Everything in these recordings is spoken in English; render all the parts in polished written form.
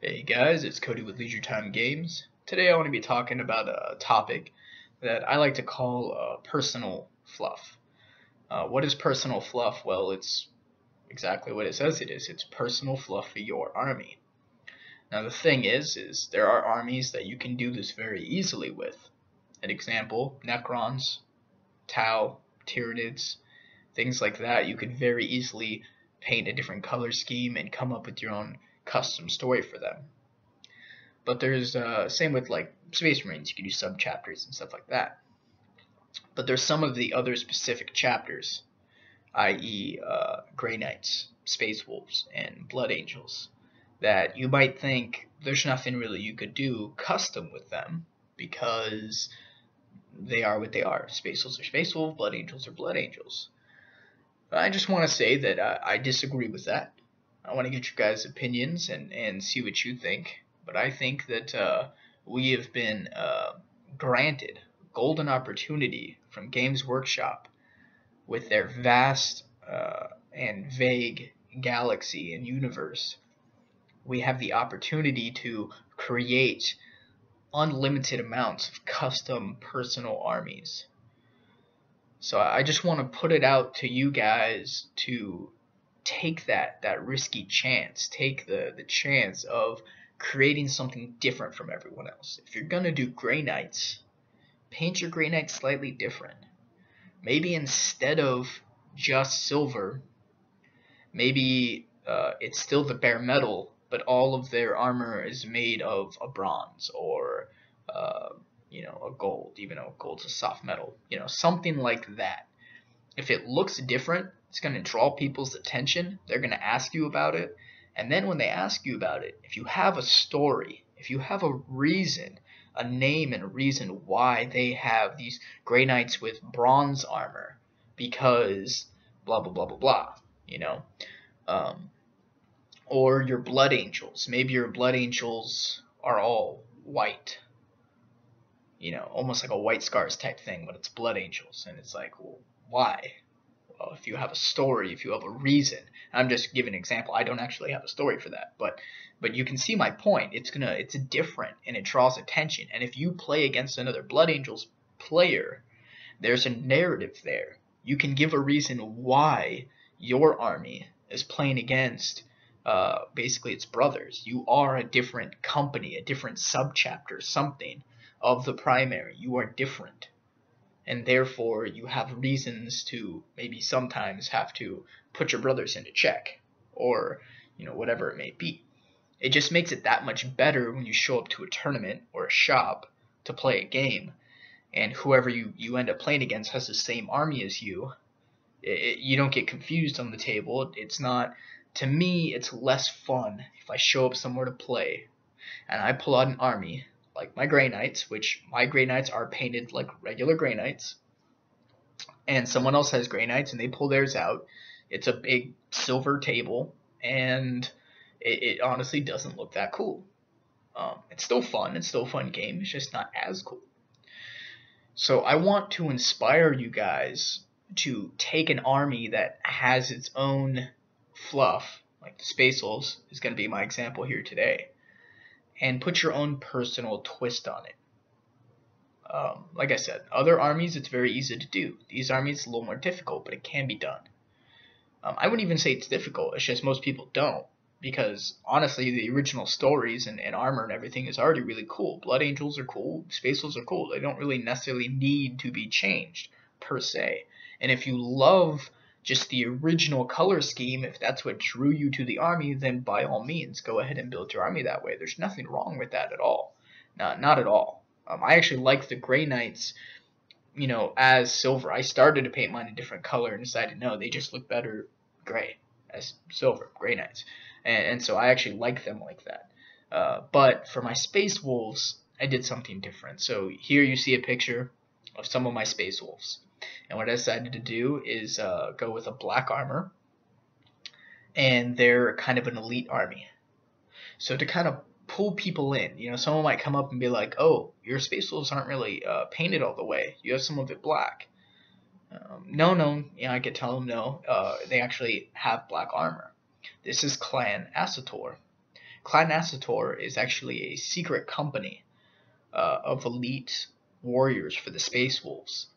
Hey guys, it's Cody with Leisure Time Games. Today I want to be talking about a topic that I like to call personal fluff. What is personal fluff? Well, it's exactly what it says it is. It's personal fluff for your army. Now the thing is there are armies that you can do this very easily with. An example, Necrons, Tau, Tyranids, things like that. You could very easily paint a different color scheme and come up with your own custom story for them. But there's same with like Space Marines, you can do sub chapters and stuff like that. But there's some of the other specific chapters, i.e., Grey Knights, Space Wolves, and Blood Angels, that you might think there's nothing really you could do custom with them because they are what they are. Space Wolves are Space Wolves, Blood Angels are Blood Angels. But I just want to say that I disagree with that. I want to get your guys' opinions and see what you think. But I think that we have been granted golden opportunity from Games Workshop with their vast and vague galaxy and universe. We have the opportunity to create unlimited amounts of custom personal armies. So I just want to put it out to you guys to take that risky chance, take the chance of creating something different from everyone else. If you're gonna do Grey Knights, paint your Grey Knights slightly different. Maybe instead of just silver, maybe it's still the bare metal, but all of their armor is made of a bronze or a gold, even though gold's a soft metal. Something like that. If it looks different, it's going to draw people's attention. They're going to ask you about it. And then when they ask you about it, if you have a story, if you have a reason, a name and a reason why they have these Grey Knights with bronze armor, because blah, blah, blah, blah, blah, or your Blood Angels. Maybe your Blood Angels are all white, almost like a White Scars type thing, but it's Blood Angels. And it's like, well, why? Well, if you have a story, if you have a reason. I'm just giving an example. I don't actually have a story for that, but you can see my point. It's different and it draws attention. And if you play against another Blood Angels player, there's a narrative there. You can give a reason why your army is playing against basically its brothers. You are a different company, a different subchapter, something of the primary. You are different. And therefore you have reasons to maybe sometimes have to put your brothers into check, or whatever it may be. It just makes it that much better when you show up to a tournament or a shop to play a game, and whoever you end up playing against has the same army as you. You don't get confused on the table. It's not, to me, it's less fun if I show up somewhere to play and I pull out an army like my Grey Knights, which my Grey Knights are painted like regular Grey Knights, and someone else has Grey Knights and they pull theirs out. It's a big silver table, and it honestly doesn't look that cool. It's still fun. It's still a fun game. It's just not as cool. So I want to inspire you guys to take an army that has its own fluff, like the Space Wolves is going to be my example here today, and put your own personal twist on it. Like I said, other armies, it's very easy to do. These armies, it's a little more difficult, but it can be done. I wouldn't even say it's difficult. It's just most people don't, because honestly, the original stories and armor and everything is already really cool. Blood Angels are cool. Space Wolves are cool. They don't really necessarily need to be changed, per se. And if you love just the original color scheme, if that's what drew you to the army, then by all means, go ahead and build your army that way. There's nothing wrong with that at all. Not at all. I actually like the Grey Knights, as silver. I started to paint mine a different color and decided, no, they just look better gray as silver, Grey Knights. And so I actually like them like that. But for my Space Wolves, I did something different. So here you see a picture of some of my Space Wolves. And what I decided to do is go with a black armor, and they're kind of an elite army. So to kind of pull people in, someone might come up and be like, oh, your Space Wolves aren't really painted all the way. You have some of it black. No, I could tell them no. They actually have black armor. This is Clan Asator. Clan Asator is actually a secret company of elite warriors for the Space Wolves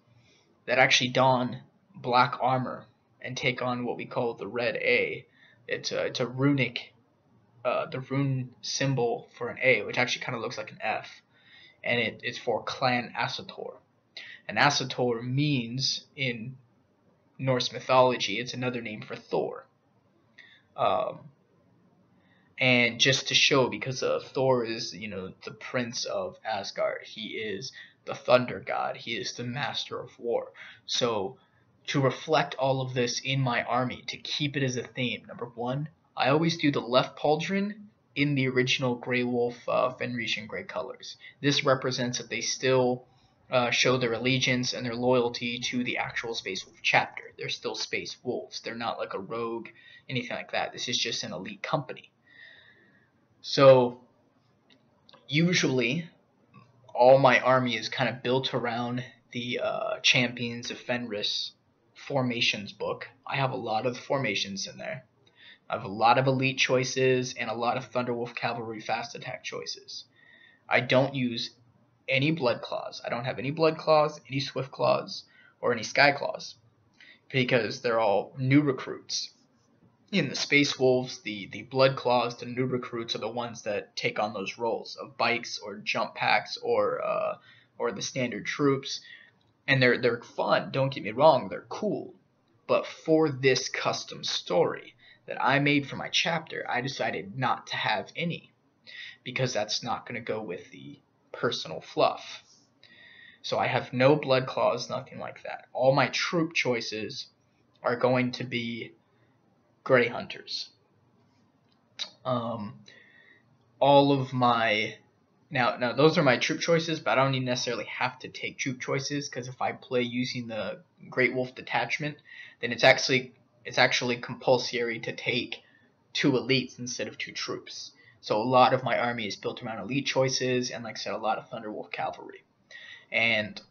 that actually don black armor and take on what we call the Red A. It's a runic, the rune symbol for an A, which actually kind of looks like an F, and it's for Clan Asator. And Asator means, in Norse mythology, it's another name for Thor. And just to show, because Thor is, the prince of Asgard. He is the thunder god. He is the master of war. So to reflect all of this in my army, to keep it as a theme, number one, I always do the left pauldron in the original Grey Wolf Fenrisian Grey colors. This represents that they still show their allegiance and their loyalty to the actual Space Wolf chapter. They're still Space Wolves. They're not like a rogue, anything like that. This is just an elite company. So usually all my army is kind of built around the Champions of Fenris formations book. I have a lot of formations in there. I have a lot of elite choices and a lot of Thunderwolf Cavalry fast attack choices. I don't use any Blood Claws. I don't have any Blood Claws, any Swift Claws, or any Sky Claws, because they're all new recruits. In the Space Wolves, the Blood Claws, the new recruits, are the ones that take on those roles of bikes or jump packs or the standard troops, and they're fun. Don't get me wrong, they're cool. But for this custom story that I made for my chapter, I decided not to have any, because that's not going to go with the personal fluff. So I have no Blood Claws, nothing like that. All my troop choices are going to be Grey Hunters. All of my now those are my troop choices, but I don't even necessarily have to take troop choices, because if I play using the Great Wolf detachment, then it's actually compulsory to take 2 elites instead of 2 troops. So a lot of my army is built around elite choices, and like I said, a lot of Thunderwolf Cavalry. And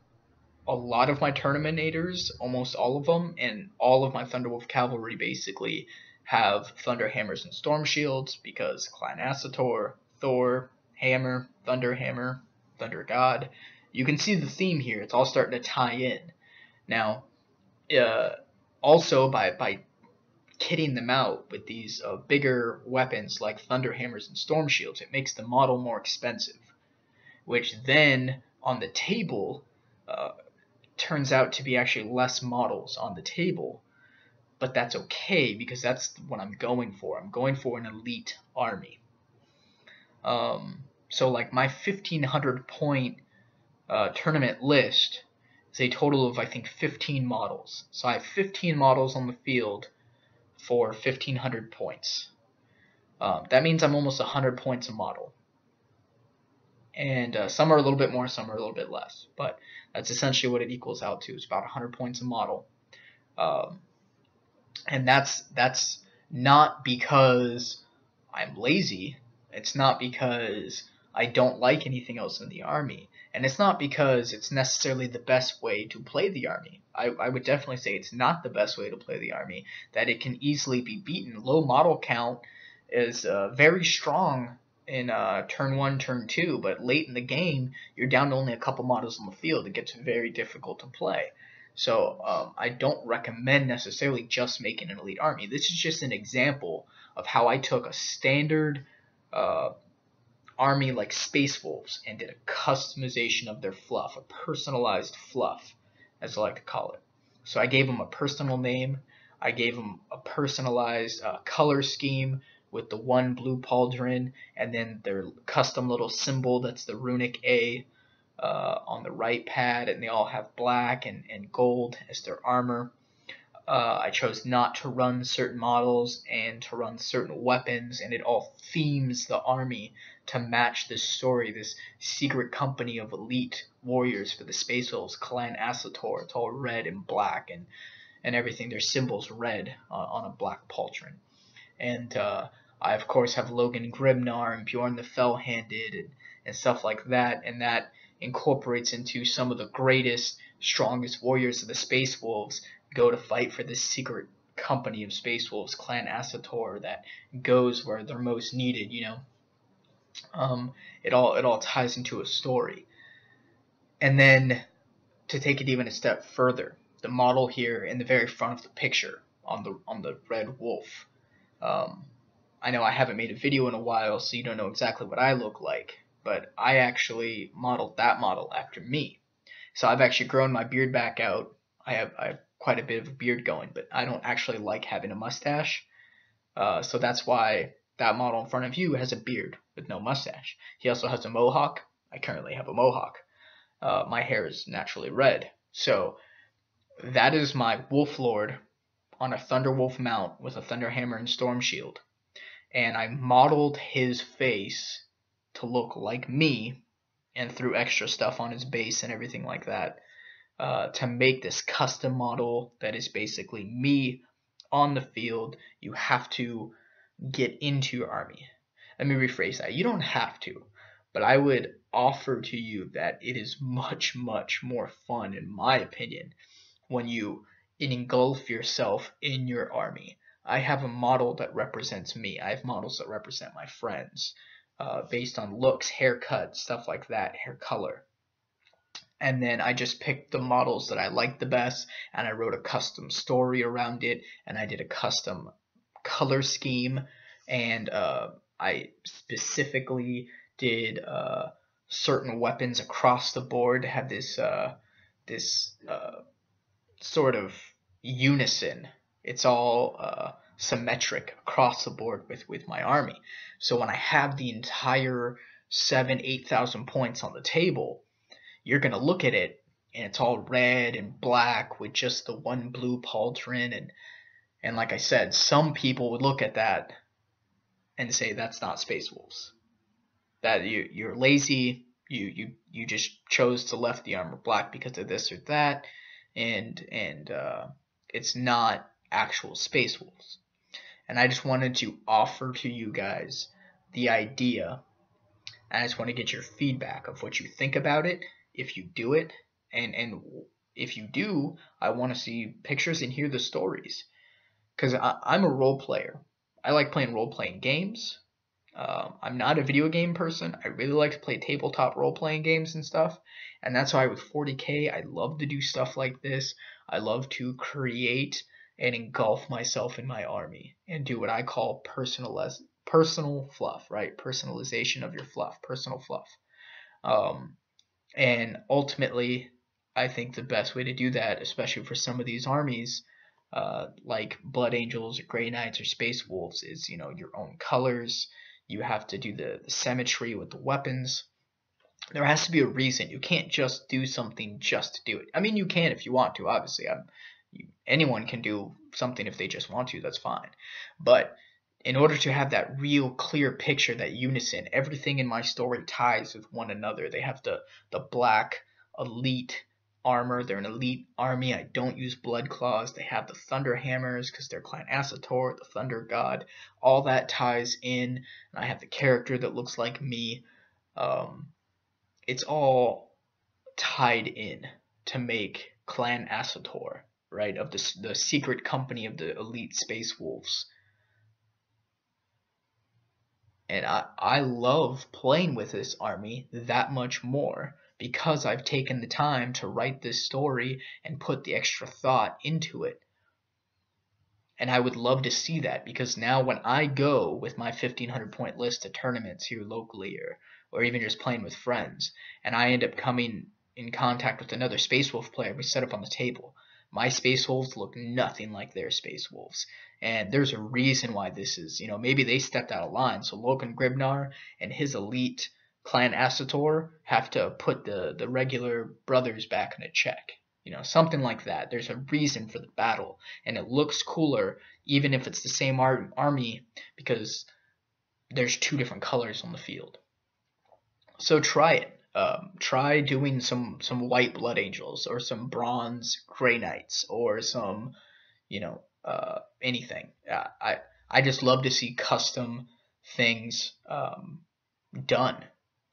a lot of my Tournamentators, almost all of them, and all of my Thunderwolf Cavalry basically have Thunder Hammers and Storm Shields, because Clan Asator, Thor, Hammer, Thunder Hammer, Thunder God. You can see the theme here. It's all starting to tie in. Now, also by kitting them out with these bigger weapons like Thunder Hammers and Storm Shields, it makes the model more expensive, which then on the table turns out to be actually less models on the table. But that's okay, because that's what I'm going for. I'm going for an elite army. So like my 1,500 point tournament list is a total of, I think, 15 models. So I have 15 models on the field for 1,500 points. That means I'm almost 100 points a model. And some are a little bit more, some are a little bit less. But that's essentially what it equals out to. It's about 100 points a model. And that's not because I'm lazy. It's not because I don't like anything else in the army. And it's not because it's necessarily the best way to play the army. I would definitely say it's not the best way to play the army, that it can easily be beaten. Low model count is very strong in turn 1, turn 2, but late in the game, you're down to only a couple models on the field. It gets very difficult to play. So I don't recommend necessarily just making an elite army. This is just an example of how I took a standard army like Space Wolves and did a customization of their fluff, a personalized fluff, as I like to call it. So I gave them a personal name. I gave them a personalized color scheme with the 1 blue pauldron, and then their custom little symbol that's the runic A on the right pad, and they all have black and gold as their armor. I chose not to run certain models and to run certain weapons, and it all themes the army to match this story, this secret company of elite warriors for the Space Wolves, Clan Asator. It's all red and black and everything. Their symbol's red on a black pauldron. And I, of course, have Logan Grimnar and Bjorn the Fell-Handed and stuff like that, and that incorporates into some of the greatest, strongest warriors of the Space Wolves go to fight for this secret company of Space Wolves, Clan Asator, that goes where they're most needed, It all ties into a story. And then to take it even a step further, the model here in the very front of the picture on the red wolf. Um, I know I haven't made a video in a while, so you don't know exactly what I look like, but I actually modeled that model after me. So I've actually grown my beard back out. I have quite a bit of a beard going, but I don't actually like having a mustache. So that's why that model in front of you has a beard with no mustache. He also has a mohawk. I currently have a mohawk. My hair is naturally red. So that is my Wolf Lord on a Thunderwolf mount with a Thunderhammer and Storm Shield. And I modeled his face to look like me and threw extra stuff on his base and everything like that to make this custom model that is basically me on the field. You have to get into your army. Let me rephrase that. You don't have to, but I would offer to you that it is much, much more fun, in my opinion, when you engulf yourself in your army. I have a model that represents me. I have models that represent my friends, based on looks, haircut, stuff like that, hair color. And then I just picked the models that I liked the best, and I wrote a custom story around it, and I did a custom color scheme, and I specifically did certain weapons across the board to have this sort of unison. It's all symmetric across the board with my army. So when I have the entire 8,000 points on the table, you're gonna look at it and it's all red and black with just the one blue pauldron, and like I said, some people would look at that and say that's not Space Wolves. That you're lazy. You just chose to left the armor black because of this or that, and it's not actual Space Wolves. And I just wanted to offer to you guys the idea. And I just want to get your feedback of what you think about it, if you do it, and if you do, I want to see pictures and hear the stories. Because I'm a role player. I like playing role-playing games. I'm not a video game person. I really like to play tabletop role-playing games and stuff. And that's why with 40K, I love to do stuff like this. I love to create and engulf myself in my army and do what I call personal fluff, right? Personalization of your fluff, personal fluff. And ultimately, I think the best way to do that, especially for some of these armies, like Blood Angels or Grey Knights or Space Wolves, is your own colors. You have to do the symmetry with the weapons. There has to be a reason. You can't just do something just to do it. I mean, you can if you want to, obviously. Anyone can do something if they just want to, that's fine. But in order to have that real clear picture, that unison, everything in my story ties with one another. They have the black elite armor. They're an elite army. I don't use blood claws. They have the thunder hammers because they're Clan Asator, the thunder god. All that ties in. And I have the character that looks like me. It's all tied in to make Clan Asator, right, of the secret company of the elite Space Wolves. And I love playing with this army that much more because I've taken the time to write this story and put the extra thought into it. And I would love to see that, because now when I go with my 1,500 point list to tournaments here locally, or even just playing with friends, and I end up coming in contact with another Space Wolf player, we set up on the table. My Space Wolves look nothing like their Space Wolves. And there's a reason why this is, maybe they stepped out of line. So Logan Gribnar and his elite Clan Asator have to put the regular brothers back in a check. Something like that. There's a reason for the battle. And it looks cooler even if it's the same army, because there's two different colors on the field. So try it. Try doing some white Blood Angels, or some bronze Grey Knights, or some, anything. I just love to see custom things done.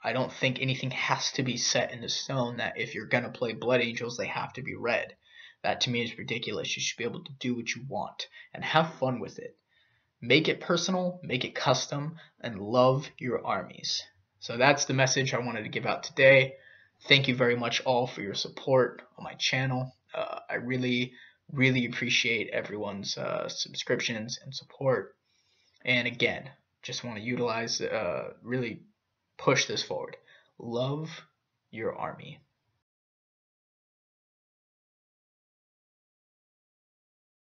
I don't think anything has to be set in the stone that if you're gonna play Blood Angels, they have to be red. That to me is ridiculous. You should be able to do what you want and have fun with it. Make it personal, make it custom, and love your armies. So that's the message I wanted to give out today. Thank you very much all for your support on my channel. I really, really appreciate everyone's subscriptions and support. And again, just want to utilize, really push this forward. Love your army.